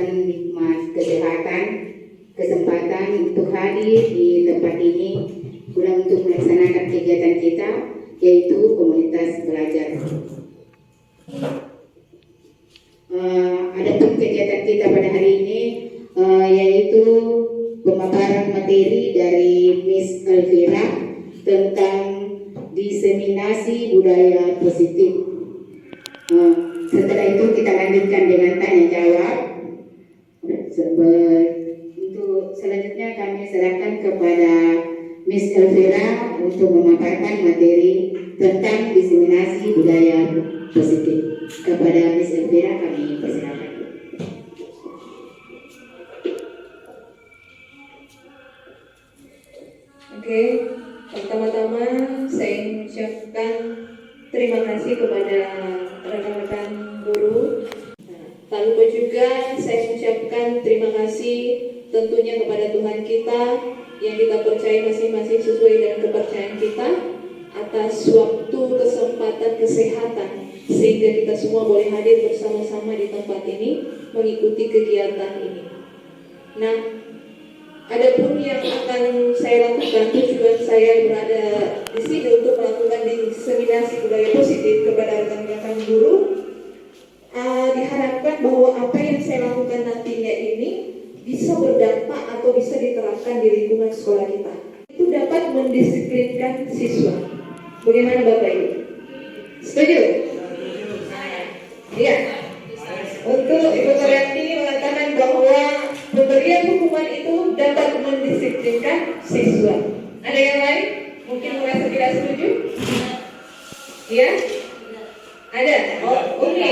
dengan Mas Kesehatan kesempatan untuk hadir di tempat ini guna untuk melaksanakan kegiatan kita, yaitu komunitas belajar. Adapun kegiatan kita pada hari ini yaitu pemaparan materi dari Miss Elvira tentang diseminasi budaya positif. Setelah itu kita lanjutkan dengan tanya jawab. Untuk selanjutnya kami serahkan kepada Miss Elvira untuk memaparkan materi tentang diseminasi budaya positif. Kepada Miss Elvira kami persilakan. Oke, pertama-tama saya mengucapkan terima kasih kepada rekan-rekan guru. Tak lupa juga saya mengucapkan terima kasih tentunya kepada Tuhan kita yang kita percaya masing-masing sesuai dengan kepercayaan kita atas waktu, kesempatan, kesehatan sehingga kita semua boleh hadir bersama-sama di tempat ini mengikuti kegiatan ini. Nah, adapun yang akan saya lakukan, tujuan saya berada di sini untuk melakukan diseminasi budaya positif kepada rekan-rekan guru. Diharapkan bahwa apa yang saya lakukan nantinya ini bisa berdampak atau bisa diterapkan di lingkungan sekolah kita. Itu dapat mendisiplinkan siswa. Bagaimana Bapak Ibu? Setuju? Iya. Untuk Ibu Karyati mengatakan bahwa pemberian hukuman itu dapat mendisiplinkan siswa. Ada yang lain? Mungkin merasa tidak setuju? Iya? Ada? Oh, oke.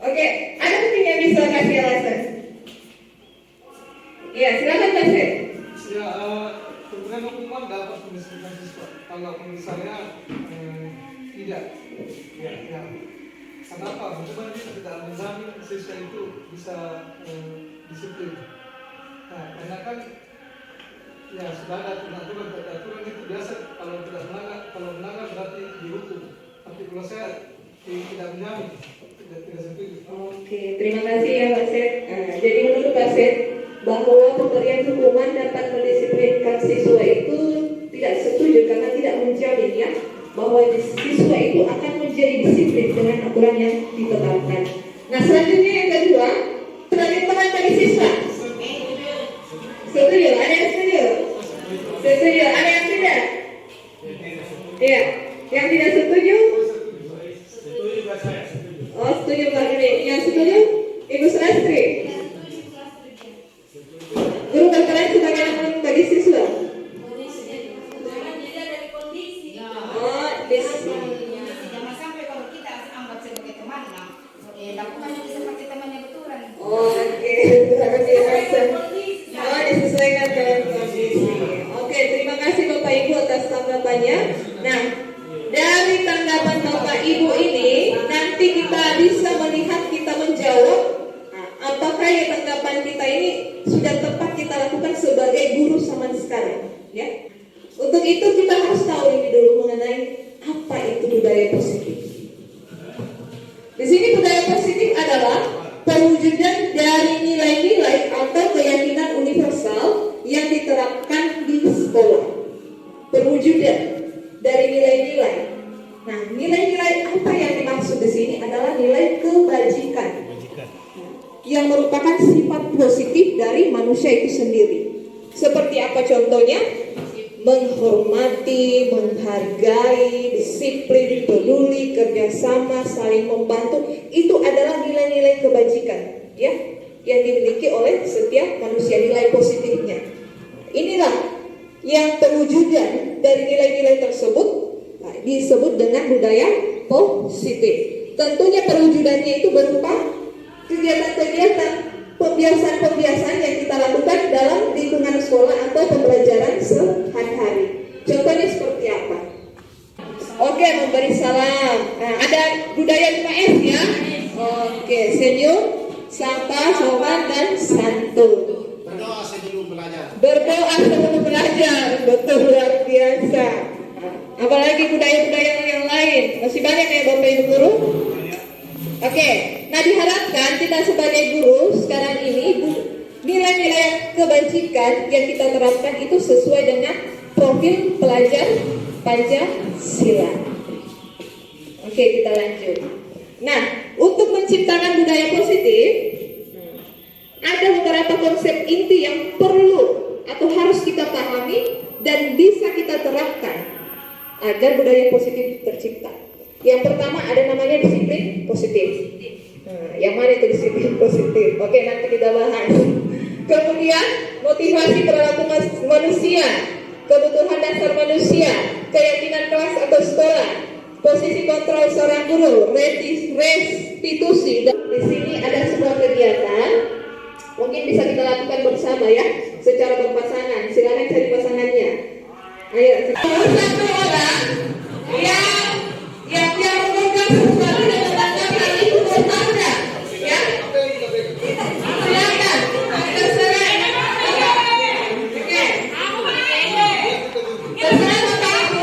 Oke. Ada mungkin yang bisa kasih alasan? Iya, silakan Mas Fir. Ya, pemberian hukuman dapat mendisiplinkan siswa. Kalau menurut saya tidak. Ya. Kenapa? Hukuman itu tidak menjamin siswa itu bisa disiplin. Nah, karena kan ya sudah ada aturan itu biasa kalau melanggar berarti dihukum. Tapi kalau saya tidak menjamin, tidak setuju. Oke, terima kasih ya Pak Seth. Jadi menurut Pak Seth bahwa pemberian hukuman dapat mendisiplinkan siswa itu tidak setuju karena tidak menjamin ya bahwa siswa itu akan menjadi disiplin dengan aturan yang ditetapkan. Nah, selanjutnya yang kedua, sebagai teman bagi siswa. Setuju? Ada yang setuju? Setuju? Ada yang tidak? Iya. Yang tidak setuju? Oh, setuju Pak Gede. Yang setuju? Ibu Selastri. Guru berperan sebagai teman bagi siswa. Disesuaikan dengan kondisi. Oke, terima kasih Bapak Ibu atas tanggapannya. Nah, dari tanggapan Bapak Ibu ini nanti kita bisa melihat, kita menjawab apakah ya tanggapan kita ini sudah tepat kita lakukan sebagai guru zaman sekarang, ya. Untuk itu kita harus tahu ini dulu mengenai apa itu budaya positif. Di sini budaya positif adalah perwujudan dari nilai-nilai atau keyakinan universal yang diterapkan di sekolah. Perwujudan dari nilai-nilai. Nah, nilai-nilai apa yang dimaksud di sini adalah nilai kebajikan yang merupakan sifat positif dari manusia itu sendiri. Seperti apa contohnya? Menghormati, menghargai, disiplin, peduli, kerjasama, saling membantu. Itu adalah nilai-nilai kebajikan, ya, yang dimiliki oleh setiap manusia, nilai positifnya. Inilah yang terwujudan dari nilai-nilai tersebut disebut dengan budaya positif. Tentunya perwujudannya itu berupa kegiatan-kegiatan, pembiasaan-pembiasaan yang kita lakukan dalam lingkungan sekolah atau pembelajaran sehari-hari. Contohnya seperti apa? Oke, memberi salam. Nah, ada budaya 5S ya. Oke, senyum, sapa, sopan, dan santun. Berdoa sebelum belajar. Berdoa sebelum belajar, betul, luar biasa. Apalagi budaya-budaya yang lain, masih banyak ya Bapak Ibu Guru. Oke, nah diharapkan kita sebagai guru sekarang ini nilai-nilai kebajikan yang kita terapkan itu sesuai dengan profil pelajar Pancasila. Oke, kita lanjut. Nah, untuk menciptakan budaya positif, ada beberapa konsep inti yang perlu atau harus kita pahami dan bisa kita terapkan agar budaya positif tercipta. Yang pertama ada namanya disiplin positif. Yang mana itu disiplin positif? Oke, nanti kita bahas. Kemudian motivasi perilaku manusia, kebutuhan dasar manusia, keyakinan kelas atau sekolah, posisi kontrol seorang guru, restitusi. Dan di sini ada sebuah kegiatan, mungkin bisa kita lakukan bersama ya, secara berpasangan. Silakan cari pasangannya. Ayo, satu orang yang memegang sesuatu dan mengatakan itu bertanda, ya. Silakan, terserah. Oke. Terserah Bapak Ibu.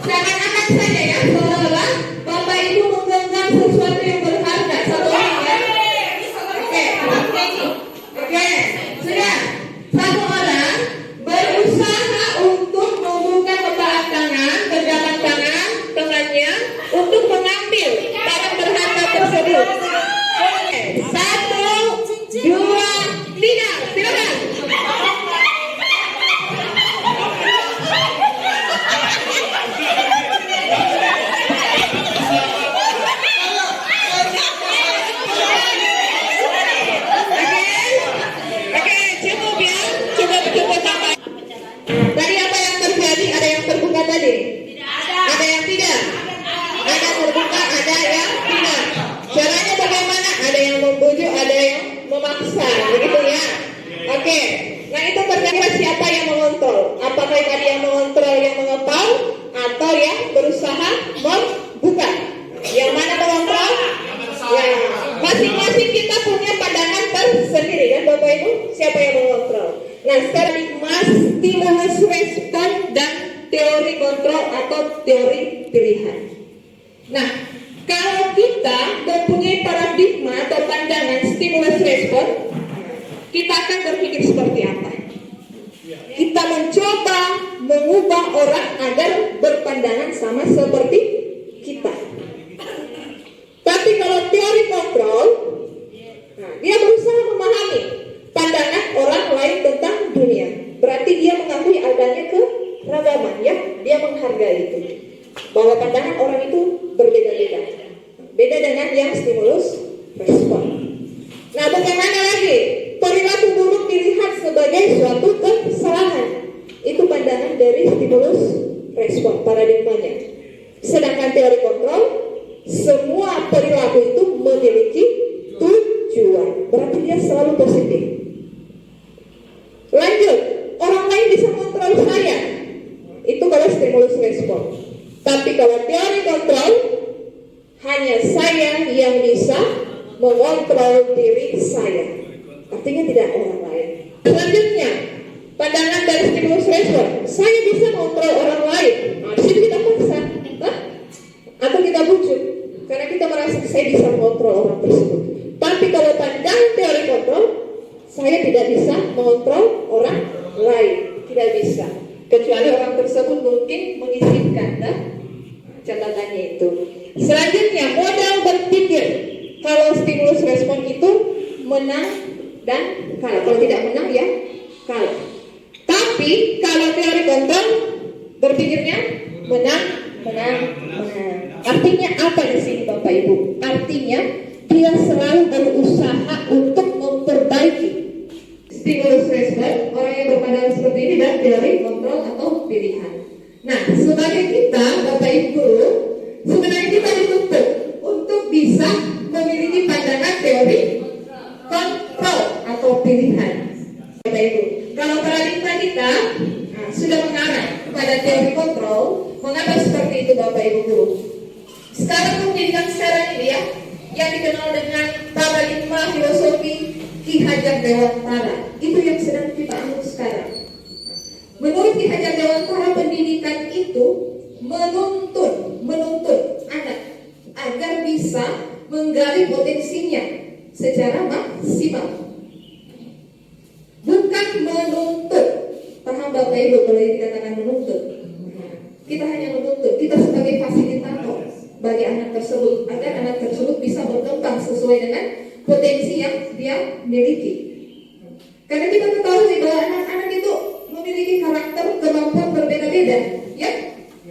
Seakan-akan saja ya, seolah-olah Bapak Ibu menggenggam sesuatu yang berharga. Satu orang ya. Oke. Sudah. Satu orang berusaha untuk membuka telapak tangan, genggaman tangannya untuk mengambil barang berharga tersebut. Oke. 1, 2, 3. Silakan. Oke, cukup ya. Cukup sampai. Tadi apa yang terjadi? Ada yang terbuka tadi? Ada yang tidak? Ada terbuka, ada yang tidak. Caranya bagaimana? Ada yang membujuk, ada yang memaksa, begitu ya? Oke. Nah itu ternyata siapa yang mengontrol? Apakah tadi yang mengontrol yang mengepal atau yang berusaha membuka? Yang mana mengontrol? Ya, masing-masing kita punya pandangan tersendiri kan Bapak Ibu? Siapa yang mengontrol? Nah sekarang stimulus respon dan teori kontrol atau teori pilihan. Nah kalau kita mempunyai paradigma atau pandangan stimulus respon, kita akan berpikir seperti apa? Kita mencoba mengubah orang agar berpandangan sama seperti kita. Tapi kalau teori kontrol, nah, dia berusaha memahami pandangan orang lain tentang dunia. Berarti dia mengakui adanya keragaman, ya. Dia menghargai itu. Bahwa pandangan orang itu berbeda-beda. Beda dengan yang stimulus respon. Nah, bagaimana lagi? Perilaku buruk dilihat sebagai suatu kesalahan. Itu pandangan dari stimulus respon, paradigmanya. Sedangkan teori kontrol, semua perilaku itu memiliki tujuan. Berarti dia selalu positif. Lanjut, orang lain bisa mengontrol saya. Itu kalau stimulus respon. Tapi kalau teori kontrol, hanya saya yang bisa mengontrol diri saya. Artinya tidak orang lain. Selanjutnya, pandangan dari stimulus respon, saya bisa mengontrol orang lain. Nah, di situ kita paksa, atau kita bujuk, karena kita merasa saya bisa mengontrol orang tersebut. Tapi kalau pandangan teori kontrol, saya tidak bisa mengontrol orang lain, tidak bisa. Kecuali orang tersebut mungkin mengizinkan, catatannya itu. Selanjutnya, modal berpikir. Kalau stimulus respon itu menang dan kalah. Kalau tidak menang ya kalah. Tapi kalau teori kontrol berpikirnya menang. Artinya apa di sini Bapak Ibu? Artinya dia selalu berusaha untuk memperbaiki. Stimulus respon, orang yang berpandangan seperti ini dan teori kontrol atau pilihan. Nah, sebagai kita Bapak Ibu, sebenarnya kita dituntut untuk bisa memiliki pandangan teori kontrol atau pilihan. Bapak Ibu, kalau paradigma kita sudah mengarah kepada teori kontrol, mengapa seperti itu Bapak Ibu guru? Sekarang pendidikan sekarang ini ya, yang dikenal dengan paradigma filosofi Ki Hajar Dewantara, itu yang sedang kita anut sekarang. Menurut Ki Hajar Dewantara, pendidikan itu menuntut anak agar bisa menggali potensinya secara maksimal. Bukan menuntut. Paham Bapak Ibu kalau yang dikatakan menuntut? Kita hanya menuntut, kita sebagai fasilitator bagi anak tersebut agar anak tersebut bisa berkembang sesuai dengan potensi yang dia miliki. Karena kita ketahui bahwa anak-anak itu memiliki karakter kemampuan berbeda-beda, ya,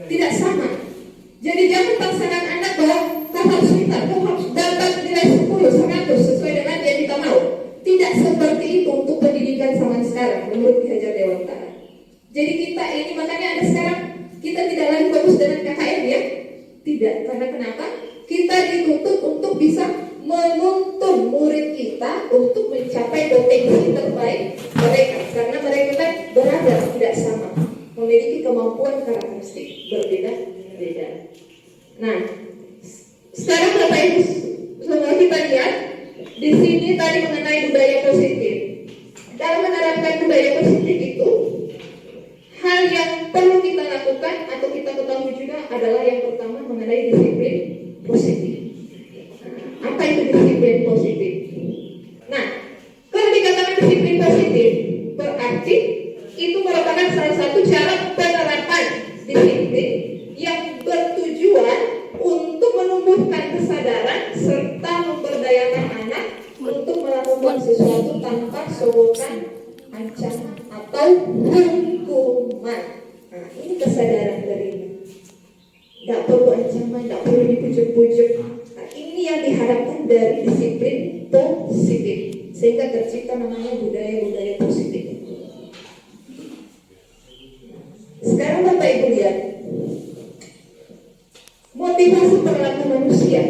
tidak sama. Jadi jangan paksakan anak bahwa kau harus pintar, kau harus dapat nilai 10, 100 sesuai dengan yang kita mau. Tidak seperti itu untuk pendidikan zaman sekarang menurut Ki Hajar Dewantara. Jadi kita ini makanya ada sekarang kita tidak lagi fokus dengan KKN, ya. Tidak, karena kenapa? Kita dituntut untuk bisa menuntun murid kita untuk mencapai potensi terbaik mereka, karena mereka kan beragam, tidak sama, memiliki kemampuan karakteristik berbeda-beda. Nah, sekarang Bapak Ibu semua kita lihat di sini tadi mengenai budaya positif. Dalam menerapkan budaya positif itu, hal yang perlu kita lakukan atau kita ketahui juga adalah yang pertama mengenai disiplin positif. Apa itu disiplin positif? Nah, kalau dikatakan disiplin positif, berarti itu merupakan salah satu cara penerapan disiplin yang bertujuan untuk menumbuhkan kesadaran serta memberdayakan anak untuk melakukan sesuatu tanpa sogokan, ancaman atau hukuman. Nah, ini kesadaran dari ini. Tidak perlu ancaman, tidak perlu dipujuk-pujuk. Nah, ini yang diharapkan dari disiplin positif, sehingga tercipta namanya budaya-budaya positif. Sekarang Bapak Ibu lihat motivasi perilaku manusia.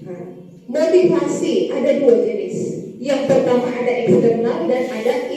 Nah, motivasi ada dua jenis. Yang pertama ada eksternal dan ada